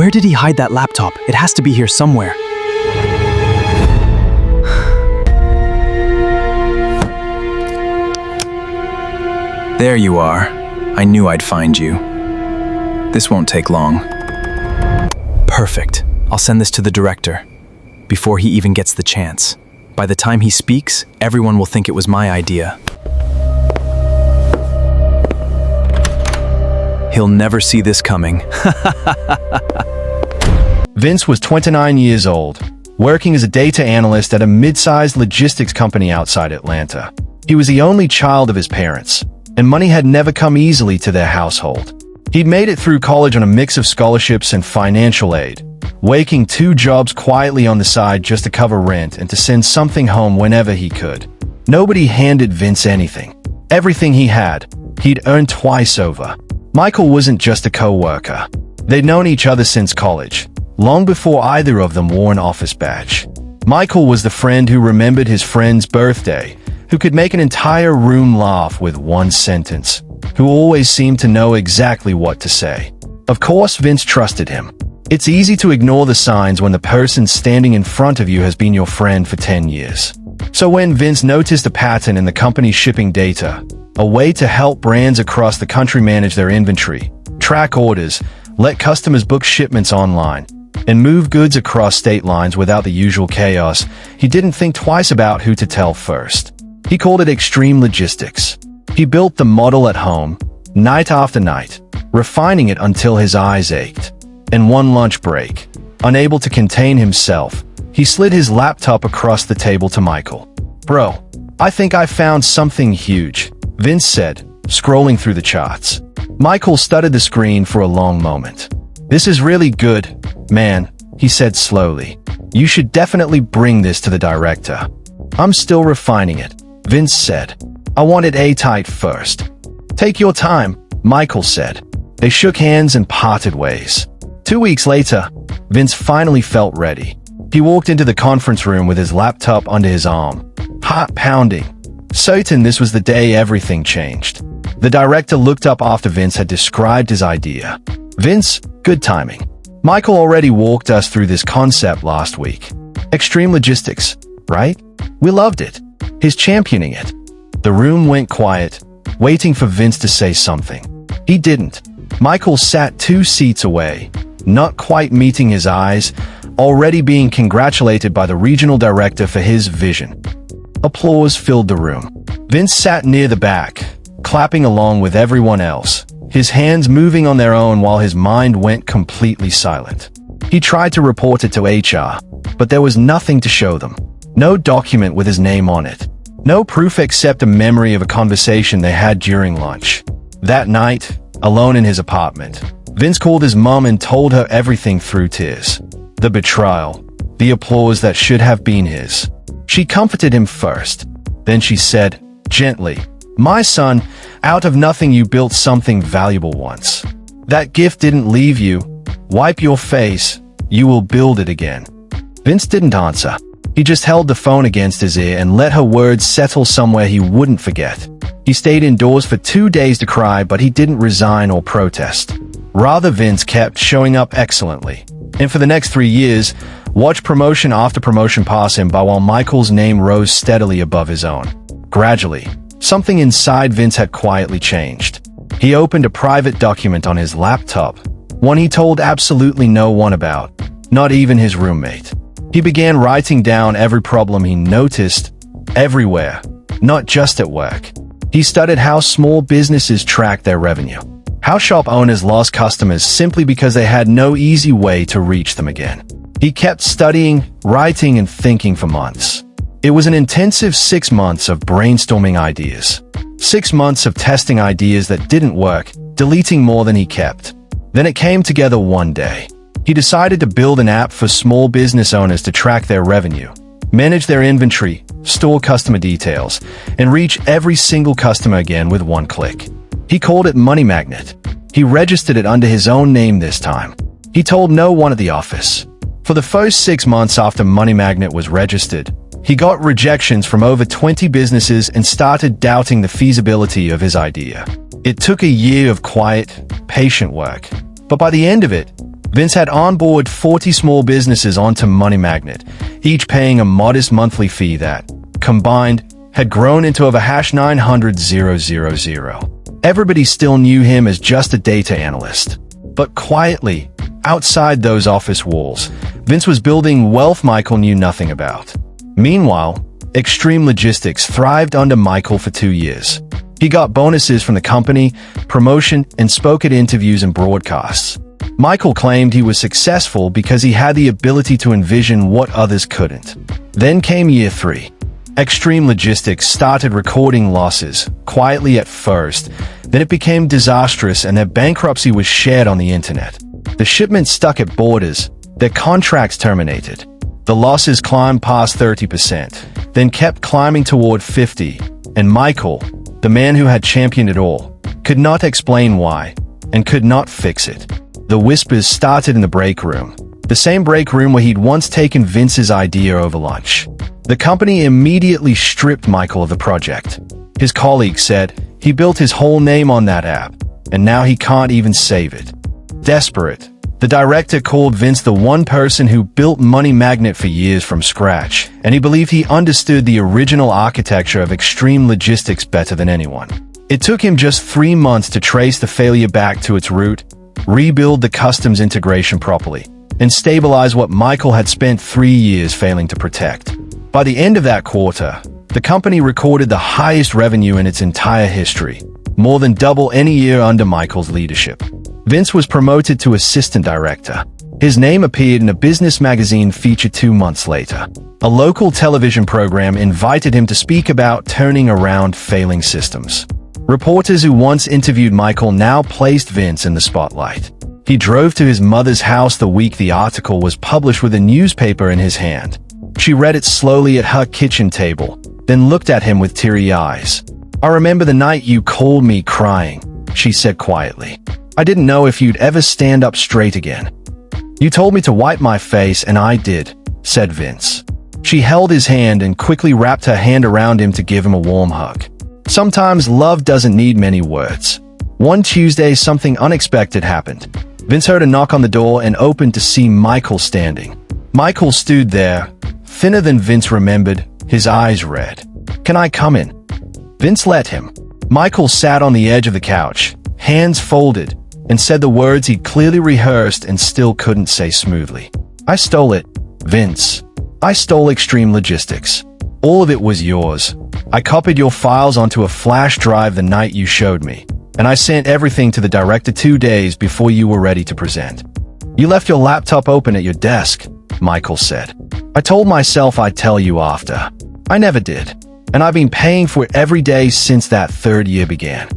Where did he hide that laptop? It has to be here somewhere. There you are. I knew I'd find you. This won't take long. Perfect. I'll send this to the director before he even gets the chance. By the time he speaks, everyone will think it was my idea. He'll never see this coming. Vince was 29 years old, working as a data analyst at a mid-sized logistics company outside Atlanta. He was the only child of his parents, and money had never come easily to their household. He'd made it through college on a mix of scholarships and financial aid, working 2 jobs quietly on the side just to cover rent and to send something home whenever he could. Nobody handed Vince anything. Everything he had, he'd earned twice over. Michael wasn't just a co-worker. They'd known each other since college, long before either of them wore an office badge. Michael was the friend who remembered his friend's birthday, who could make an entire room laugh with one sentence, who always seemed to know exactly what to say. Of course, Vince trusted him. It's easy to ignore the signs when the person standing in front of you has been your friend for 10 years. So when Vince noticed a pattern in the company's shipping data, a way to help brands across the country manage their inventory, track orders, let customers book shipments online, and move goods across state lines without the usual chaos, he didn't think twice about who to tell first. He called it extreme logistics. He built the model at home, night after night, refining it until his eyes ached. In one lunch break, unable to contain himself, he slid his laptop across the table to Michael. "Bro, I think I found something huge," Vince said, scrolling through the charts. Michael studied the screen for a long moment. "This is really good, man," he said slowly. "You should definitely bring this to the director." "I'm still refining it," Vince said. "I want it A-tight first." "Take your time," Michael said. They shook hands and parted ways. 2 weeks later, Vince finally felt ready. He walked into the conference room with his laptop under his arm, heart pounding, certain this was the day everything changed. The director looked up after Vince had described his idea. "Vince, good timing. Michael already walked us through this concept last week. Extreme logistics, right? We loved it. He's championing it." The room went quiet, waiting for Vince to say something. He didn't. Michael sat 2 seats away, not quite meeting his eyes, already being congratulated by the regional director for his vision. Applause filled the room. Vince sat near the back, clapping along with everyone else, his hands moving on their own while his mind went completely silent. He tried to report it to HR, but there was nothing to show them. No document with his name on it. No proof except a memory of a conversation they had during lunch. That night, alone in his apartment, Vince called his mom and told her everything through tears. The betrayal, the applause that should have been his. She comforted him first. Then she said, gently, "My son, out of nothing you built something valuable once. That gift didn't leave you. Wipe your face. You will build it again." Vince didn't answer. He just held the phone against his ear and let her words settle somewhere he wouldn't forget. He stayed indoors for 2 days to cry, but he didn't resign or protest. Rather, Vince kept showing up excellently. And for the next 3 years, watched promotion after promotion pass him by while Michael's name rose steadily above his own. Gradually, something inside Vince had quietly changed. He opened a private document on his laptop, one he told absolutely no one about, not even his roommate. He began writing down every problem he noticed, everywhere, not just at work. He studied how small businesses track their revenue, how shop owners lost customers simply because they had no easy way to reach them again. He kept studying, writing, and thinking for months. It was an intensive 6 months of brainstorming ideas. 6 months of testing ideas that didn't work, deleting more than he kept. Then it came together one day. He decided to build an app for small business owners to track their revenue, manage their inventory, store customer details, and reach every single customer again with one click. He called it Money Magnet. He registered it under his own name this time. He told no one at the office. For the first 6 months after Money Magnet was registered, he got rejections from over 20 businesses and started doubting the feasibility of his idea. It took a year of quiet, patient work, but by the end of it, Vince had onboarded 40 small businesses onto Money Magnet, each paying a modest monthly fee that, combined, had grown into over #900,000. Everybody still knew him as just a data analyst. But quietly, outside those office walls, Vince was building wealth Michael knew nothing about. Meanwhile, Extreme Logistics thrived under Michael for 2 years. He got bonuses from the company, promotion, and spoke at interviews and broadcasts. Michael claimed he was successful because he had the ability to envision what others couldn't. Then came year 3. Extreme Logistics started recording losses, quietly at first, then it became disastrous and their bankruptcy was shared on the internet. The shipments stuck at borders, their contracts terminated. The losses climbed past 30%, then kept climbing toward 50%, and Michael, the man who had championed it all, could not explain why, and could not fix it. The whispers started in the break room, the same break room where he'd once taken Vince's idea over lunch. The company immediately stripped Michael of the project. His colleagues said he built his whole name on that app, and now he can't even save it. Desperate, the director called Vince the one person who built Money Magnet for years from scratch, and he believed he understood the original architecture of Extreme Logistics better than anyone. It took him just 3 months to trace the failure back to its root, rebuild the customs integration properly, and stabilize what Michael had spent 3 years failing to protect. By the end of that quarter, the company recorded the highest revenue in its entire history, more than double any year under Michael's leadership. Vince was promoted to assistant director. His name appeared in a business magazine feature 2 months later. A local television program invited him to speak about turning around failing systems. Reporters who once interviewed Michael now placed Vince in the spotlight. He drove to his mother's house the week the article was published with a newspaper in his hand. She read it slowly at her kitchen table, then looked at him with teary eyes. "I remember the night you called me crying," she said quietly. "I didn't know if you'd ever stand up straight again. You told me to wipe my face and I did," said Vince. She held his hand and quickly wrapped her hand around him to give him a warm hug. Sometimes love doesn't need many words. One Tuesday, something unexpected happened. Vince heard a knock on the door and opened to see Michael standing. Michael stood there, thinner than Vince remembered, his eyes red. "Can I come in?" Vince let him. Michael sat on the edge of the couch, hands folded, and said the words he'd clearly rehearsed and still couldn't say smoothly. "I stole it, Vince. I stole Extreme Logistics. All of it was yours. I copied your files onto a flash drive the night you showed me, and I sent everything to the director 2 days before you were ready to present. You left your laptop open at your desk," Michael said. "I told myself I'd tell you after. I never did, and I've been paying for it every day since that 3rd year began."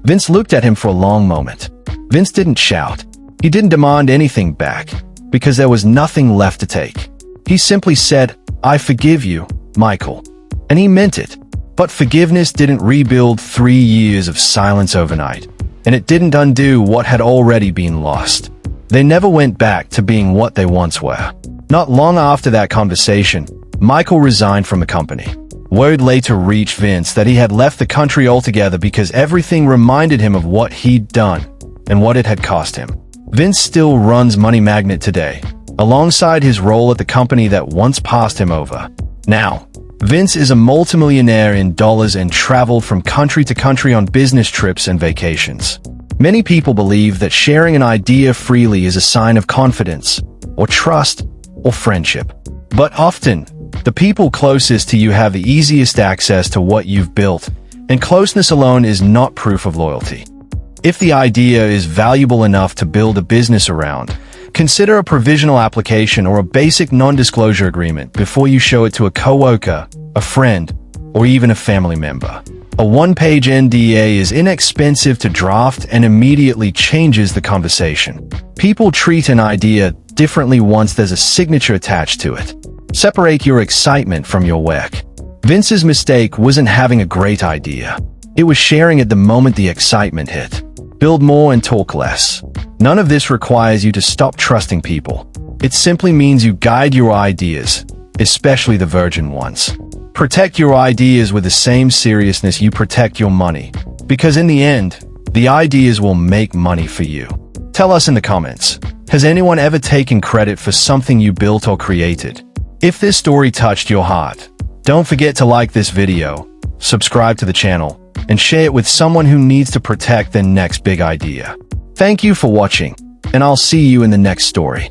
Vince looked at him for a long moment. Vince didn't shout. He didn't demand anything back, because there was nothing left to take. He simply said, "I forgive you, Michael." And he meant it. But forgiveness didn't rebuild 3 years of silence overnight, and it didn't undo what had already been lost. They never went back to being what they once were. Not long after that conversation, Michael resigned from the company. Word later reached Vince that he had left the country altogether because everything reminded him of what he'd done and what it had cost him. Vince still runs Money Magnet today, alongside his role at the company that once passed him over. Now, Vince is a multimillionaire in dollars and traveled from country to country on business trips and vacations. Many people believe that sharing an idea freely is a sign of confidence, or trust, or friendship. But often, the people closest to you have the easiest access to what you've built, and closeness alone is not proof of loyalty. If the idea is valuable enough to build a business around, consider a provisional application or a basic non-disclosure agreement before you show it to a coworker, a friend, or even a family member. A one-page NDA is inexpensive to draft and immediately changes the conversation. People treat an idea differently once there's a signature attached to it. Separate your excitement from your work. Vince's mistake wasn't having a great idea. It was sharing it the moment the excitement hit. Build more and talk less. None of this requires you to stop trusting people. It simply means you guide your ideas, especially the virgin ones. Protect your ideas with the same seriousness you protect your money, because in the end, the ideas will make money for you. Tell us in the comments, has anyone ever taken credit for something you built or created? If this story touched your heart, don't forget to like this video, subscribe to the channel, and share it with someone who needs to protect their next big idea. Thank you for watching, and I'll see you in the next story.